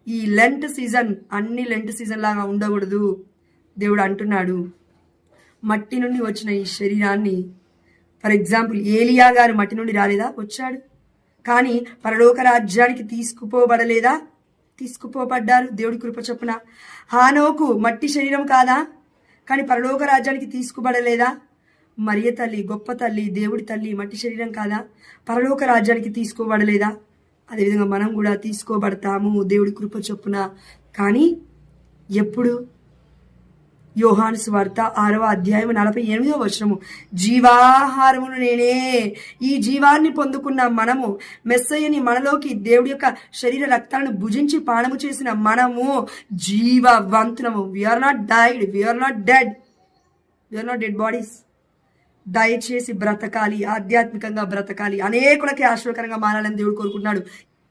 ఈ Lent season అన్ని Lent season లాగా ఉండకూడదు. దేవుడు అంటున్నాడు, మట్టి నుండి వచ్చిన ఈ శరీరాన్ని, ఫర్ ఎగ్జాంపుల్ ఏలియా గారు మట్టి నుండి రాలేదా? వచ్చాడు. కానీ పరలోక రాజ్యానికి తీసుకుపోబడలేదా? తీసుకుపోబడ్డారు దేవుడి కృప చొప్పున. హానోకు మట్టి శరీరం కాదా? కానీ పరలోక రాజ్యానికి తీసుకుబడలేదా? మరియ తల్లి, గొప్ప తల్లి, దేవుడి తల్లి మట్టి శరీరం కాదా? పరలోక రాజ్యానికి తీసుకోబడలేదా? అదేవిధంగా మనం కూడా తీసుకోబడతాము దేవుడి కృప చొప్పున. కానీ ఎప్పుడు? యోహాను సువార్త 6వ అధ్యాయం 48వ వచనము, జీవాహారమును నేనే. ఈ జీవాన్ని పొందుకున్న మనము, మెస్సయ్యని మనలోకి దేవుడి యొక్క శరీర రక్తాలను భుజించి పానము చేసిన మనము జీవవంతులము. We are not died, we are not dead, we are not dead bodies. దయచేసి బ్రతకాలి, ఆధ్యాత్మికంగా బ్రతకాలి, అనేకులకి ఆశ్చర్యకరంగా మారాలని దేవుడు కోరుకుంటున్నాడు.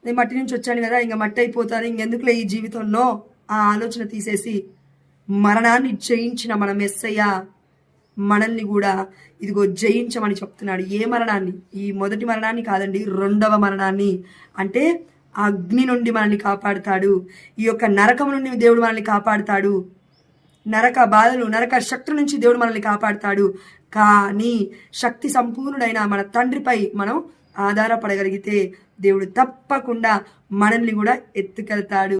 నేను మట్టి నుంచి వచ్చాను కదా, ఇంకా మట్టి అయిపోతాను, ఇంకెందుకులే ఈ జీవితంలో ఆ ఆలోచన తీసేసి మరణాన్ని జయించిన మన మెస్సయ్య మనల్ని కూడా ఇదిగో జయించమని చెప్తున్నాడు. ఏ మరణాన్ని? ఈ మొదటి మరణాన్ని కాదండి, 2వ మరణాన్ని. అంటే అగ్ని నుండి మనల్ని కాపాడుతాడు, ఈ యొక్క నరకం నుండి దేవుడు మనల్ని కాపాడుతాడు, నరక బాధలు, నరక శక్తుల నుంచి దేవుడు మనల్ని కాపాడుతాడు. కానీ శక్తి సంపూర్ణుడైన మన తండ్రిపై మనం ఆధారపడగలిగితే దేవుడు తప్పకుండా మనల్ని కూడా ఎత్తుకెళ్తాడు.